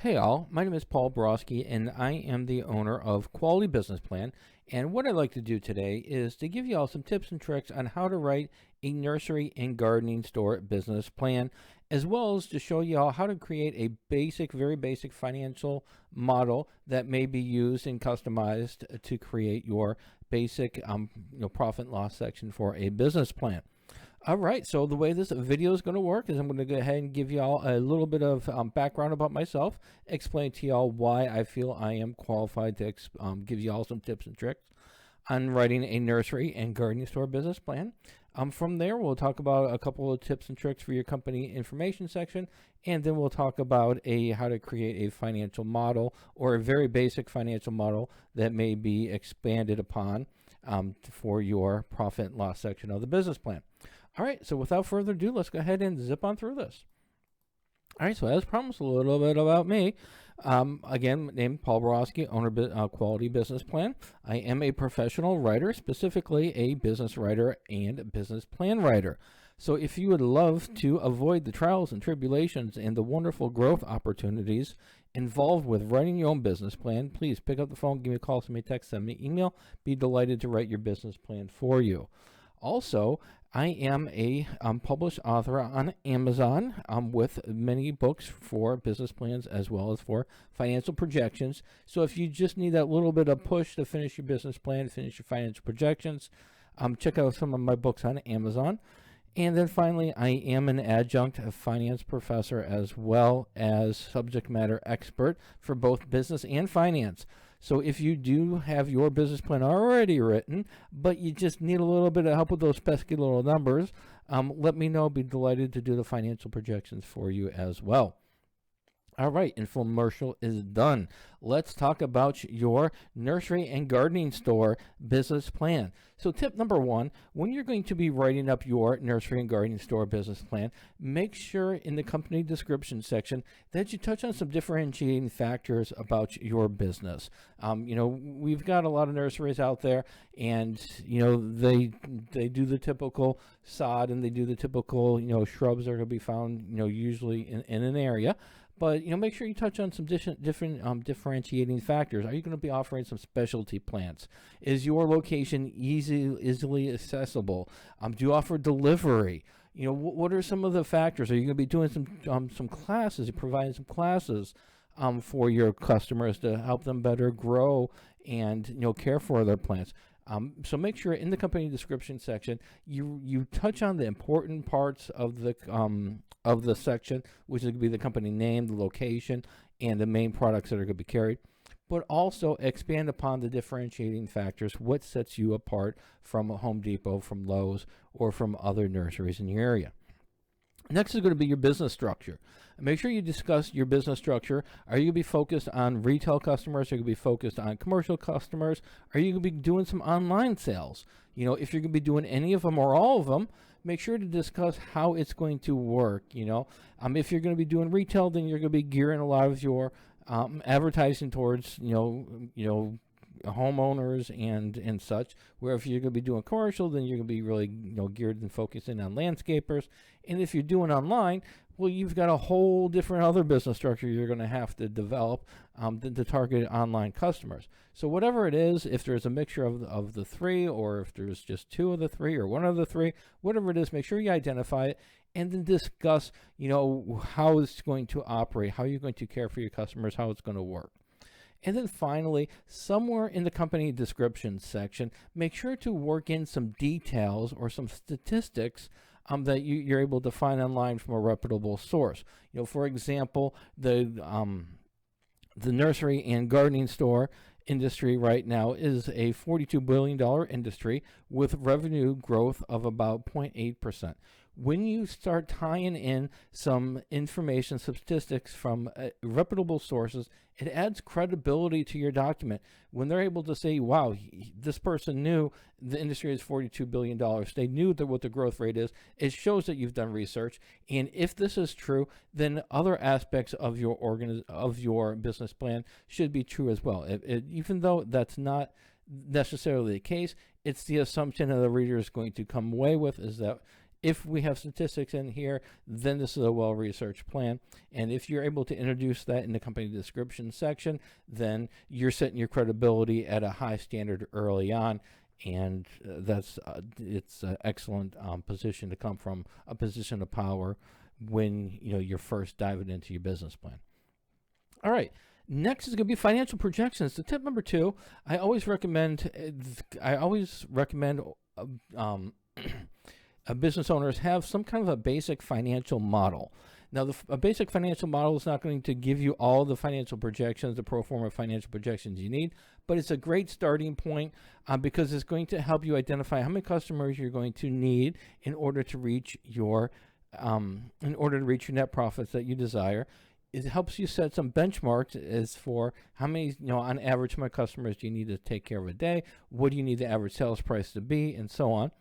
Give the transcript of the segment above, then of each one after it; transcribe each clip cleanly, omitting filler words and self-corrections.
Hey all, my name is Paul Borosky and I am the owner of Quality Business Plan. And what I'd like to do today is to give you all some tips and tricks on how to write a nursery and gardening store business plan, as well as to show you all how to create a basic, very basic financial model that may be used and customized to create your basic profit and loss section for a business plan. All right, so the way this video is going to work is I'm going to go ahead and give you all a little bit of background about myself, explain to you all why I feel I am qualified to give you all some tips and tricks on writing a nursery and gardening store business plan. From there, we'll talk about a couple of tips and tricks for your company information section, and then we'll talk about how to create a financial model or a very basic financial model that may be expanded upon for your profit and loss section of the business plan. All right, so without further ado, let's go ahead and zip on through this. All right, so as promised, a little bit about me. Again, named Paul Borosky, owner of Quality Business Plan. I am a professional writer, specifically a business writer and business plan writer. So if you would love to avoid the trials and tribulations and the wonderful growth opportunities involved with writing your own business plan, please pick up the phone, give me a call, send me a text, send me an email. Be delighted to write your business plan for you. Also, I am a published author on Amazon with many books for business plans as well as for financial projections. So if you just need that little bit of push to finish your business plan, finish your financial projections, check out some of my books on Amazon. And then finally, I am an adjunct finance professor as well as subject matter expert for both business and finance. So if you do have your business plan already written, but you just need a little bit of help with those pesky little numbers, let me know. I'll be delighted to do the financial projections for you as well. All right, infomercial is done. Let's talk about your nursery and gardening store business plan. So tip number one, when you're going to be writing up your nursery and gardening store business plan, make sure in the company description section that you touch on some differentiating factors about your business. We've got a lot of nurseries out there, and they do the typical sod and they do the typical shrubs that are going to be found usually in an area. But make sure you touch on some different differentiating factors. Are you going to be offering some specialty plants? Is your location easily accessible? Do you offer delivery? What are some of the factors? Are you going to be doing some classes? Providing some classes for your customers to help them better grow and care for their plants? So make sure in the company description section you touch on the important parts of the section, which is going to be the company name, the location, and the main products that are going to be carried, but also expand upon the differentiating factors. What sets you apart from a Home Depot, from Lowe's, or from other nurseries in your area? Next is going to be your business structure. Make sure you discuss your business structure. Are you going to be focused on retail customers? Are you going to be focused on commercial customers? Are you going to be doing some online sales? If you're going to be doing any of them or all of them, make sure to discuss how it's going to work. If you're going to be doing retail, then you're going to be gearing a lot of your advertising towards homeowners and such, where if you're going to be doing commercial, then you're going to be really geared and focusing on landscapers. And if you're doing online, well, you've got a whole different other business structure you're going to have to develop to target online customers. So whatever it is, if there's a mixture of the three, or if there's just two of the three or one of the three, whatever it is, make sure you identify it and then discuss how it's going to operate, how you're going to care for your customers, how it's going to work. And then finally, somewhere in the company description section, make sure to work in some details or some statistics that you're able to find online from a reputable source. For example, the nursery and gardening store industry right now is a $42 billion industry with revenue growth of about 0.8%. When you start tying in some information, statistics from reputable sources, it adds credibility to your document. When they're able to say, wow, this person knew the industry is $42 billion, they knew what the growth rate is, it shows that you've done research. And if this is true, then other aspects of your business plan should be true as well. Even though that's not necessarily the case, it's the assumption that the reader is going to come away with, is that If we have statistics in here, then this is a well-researched plan. And if you're able to introduce that in the company description section, then you're setting your credibility at a high standard early on. And it's an excellent position to come from, a position of power when you're first diving into your business plan. All right. Next is going to be financial projections. So tip number 2, I always recommend business owners have some kind of a basic financial model. Now, a basic financial model is not going to give you all the financial projections, the pro forma financial projections you need, but it's a great starting point because it's going to help you identify how many customers you're going to need in order to reach your net profits that you desire. It helps you set some benchmarks as for how many, on average, how many customers do you need to take care of a day? What do you need the average sales price to be, and so on.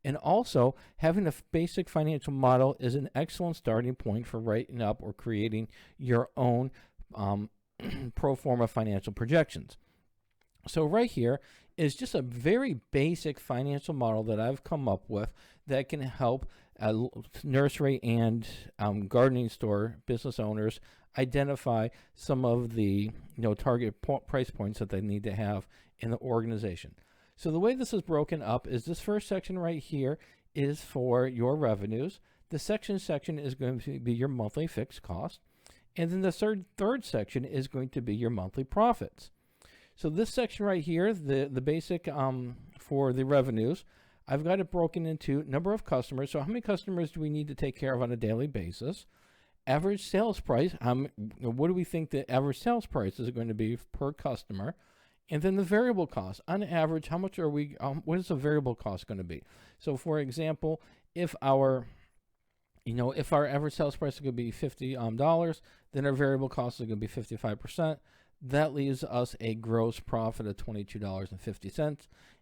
And also, having a basic financial model is an excellent starting point for writing up or creating your own pro forma financial projections. So right here is just a very basic financial model that I've come up with that can help nursery and gardening store business owners identify some of the target price points that they need to have in the organization. So the way this is broken up is this first section right here is for your revenues. The section is going to be your monthly fixed cost. And then the third section is going to be your monthly profits. So this section right here, the basic for the revenues, I've got it broken into number of customers. So how many customers do we need to take care of on a daily basis? Average sales price, what do we think the average sales price is going to be per customer? And then the variable cost. On average, how much are we, what is the variable cost going to be? So for example, if our average sales price is going to be $50, then our variable cost is going to be 55%. That leaves us a gross profit of $22.50.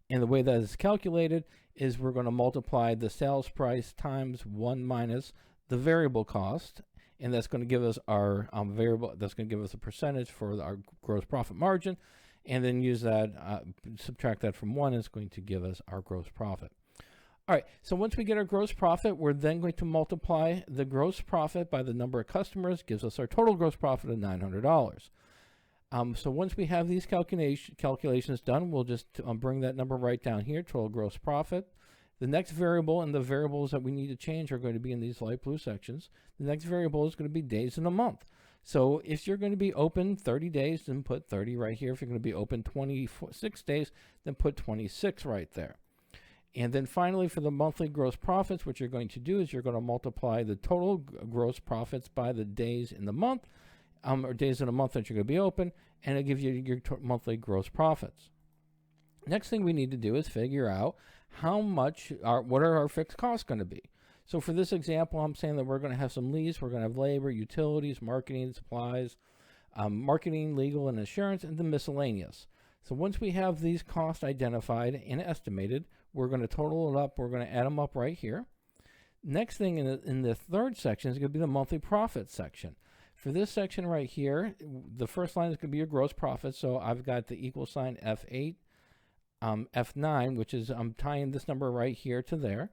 And the way that is calculated is we're going to multiply the sales price times 1 minus the variable cost. And that's going to give us our that's going to give us a percentage for our gross profit margin. And then use that, subtract that from 1, it's going to give us our gross profit. All right, so once we get our gross profit, we're then going to multiply the gross profit by the number of customers, gives us our total gross profit of $900. So once we have these calculations done, we'll just bring that number right down here, total gross profit. The next variable, and the variables that we need to change are going to be in these light blue sections. The next variable is going to be days in a month. So if you're going to be open 30 days, then put 30 right here. If you're going to be open 26 days, then put 26 right there. And then finally, for the monthly gross profits, what you're going to do is you're going to multiply the total gross profits by the days in the month, or days in a month that you're going to be open, and it'll give you your monthly gross profits. Next thing we need to do is figure out what are our fixed costs going to be. So for this example, I'm saying that we're going to have some leads, we're going to have labor, utilities, marketing, supplies, marketing, legal, and insurance, and the miscellaneous. So once we have these costs identified and estimated, we're going to total it up, we're going to add them up right here. Next thing in the third section is going to be the monthly profit section. For this section right here, the first line is going to be your gross profit. So I've got the equal sign F8, F9, which is I'm tying this number right here to there.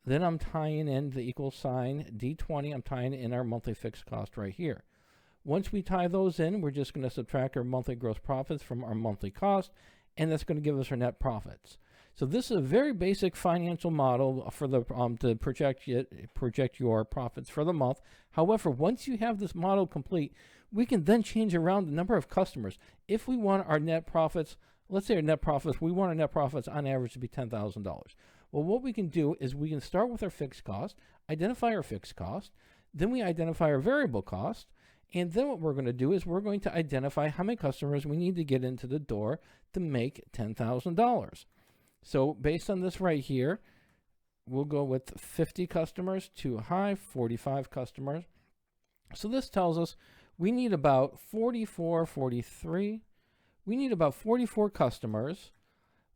Then I'm tying in the equal sign D20. I'm tying in our monthly fixed cost right here. Once we tie those in, we're just going to subtract our monthly gross profits from our monthly cost, and that's going to give us our net profits. So this is a very basic financial model for the to project your profits for the month. However, once you have this model complete, we can then change around the number of customers. If we want our net profits, let's say we want our net profits on average to be $10,000. Well, what we can do is we can start with our fixed cost, identify our fixed cost, then we identify our variable cost, and then what we're going to do is we're going to identify how many customers we need to get into the door to make $10,000. So based on this right here, we'll go with 50 customers too high, 45 customers. So this tells us we need about 44 customers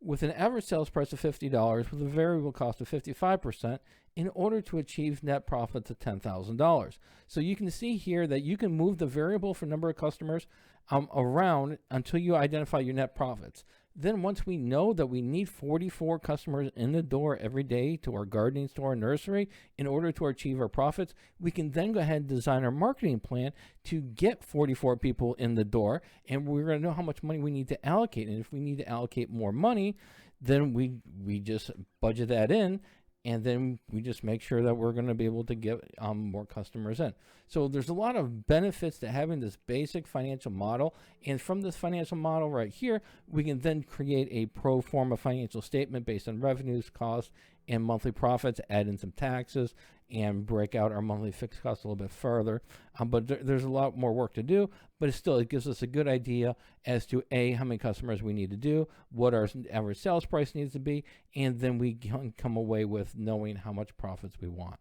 with an average sales price of $50 with a variable cost of 55% in order to achieve net profits of $10,000. So you can see here that you can move the variable for number of customers around until you identify your net profits. Then once we know that we need 44 customers in the door every day to our gardening store and nursery in order to achieve our profits, we can then go ahead and design our marketing plan to get 44 people in the door, and we're going to know how much money we need to allocate. And if we need to allocate more money, then we just budget that in, and then we just make sure that we're going to be able to get more customers in. So there's a lot of benefits to having this basic financial model. And from this financial model right here, we can then create a pro forma financial statement based on revenues, costs, and monthly profits, add in some taxes, and break out our monthly fixed costs a little bit further. But there's a lot more work to do, but it gives us a good idea as to A, how many customers we need to do, what our average sales price needs to be, and then we can come away with knowing how much profits we want.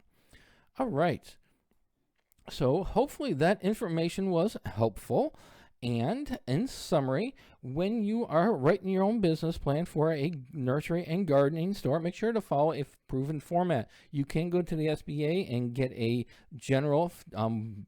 All right. So hopefully that information was helpful. And in summary, when you are writing your own business plan for a nursery and gardening store, make sure to follow a proven format. You can go to the SBA and get a general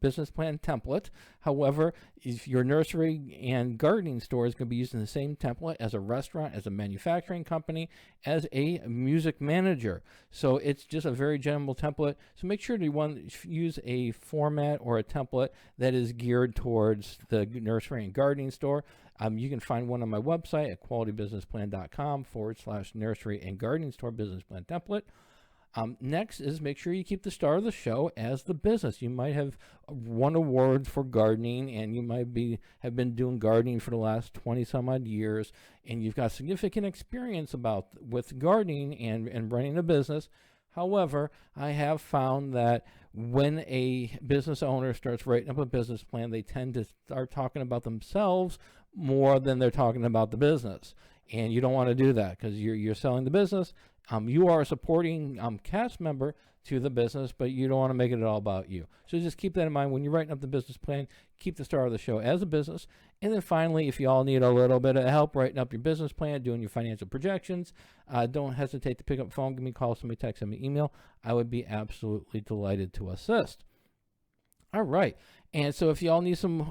business plan template. However, if your nursery and gardening store is going to be using the same template as a restaurant, as a manufacturing company, as a music manager. So it's just a very general template. So make sure to use a format or a template that is geared towards the nursery and gardening store. You can find one on my website at qualitybusinessplan.com/nursery and gardening store business plan template. Next is make sure you keep the star of the show as the business. You might have won awards for gardening, and you might have been doing gardening for the last 20 some odd years, and you've got significant experience with gardening and running a business. However, I have found that when a business owner starts writing up a business plan, they tend to start talking about themselves more than they're talking about the business. And you don't want to do that, because you're selling the business. You are a supporting cast member to the business, but you don't want to make it all about you. So just keep that in mind when you're writing up the business plan. Keep the star of the show as a business. And then finally, if you all need a little bit of help writing up your business plan, doing your financial projections, don't hesitate to pick up the phone, give me a call, send me a text, send me an email. I would be absolutely delighted to assist. All right. And so if y'all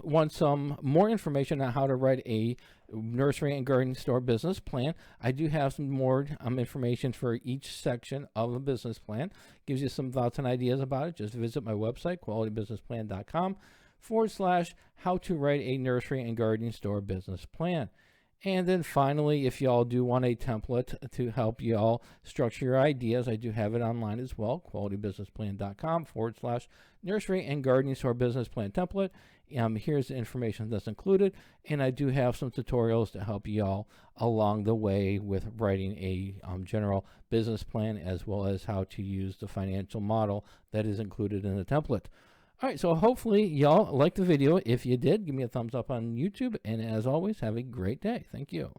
want some more information on how to write a nursery and gardening store business plan, I do have some more information for each section of a business plan. Gives you some thoughts and ideas about it. Just visit my website, qualitybusinessplan.com/how to write a nursery and gardening store business plan. And then finally, if y'all do want a template to help y'all structure your ideas, I do have it online as well, qualitybusinessplan.com/nursery and gardening store business plan template. Here's the information that's included, and I do have some tutorials to help y'all along the way with writing a general business plan, as well as how to use the financial model that is included in the template. All right, so hopefully y'all liked the video. If you did, give me a thumbs up on YouTube, and as always, have a great day. Thank you.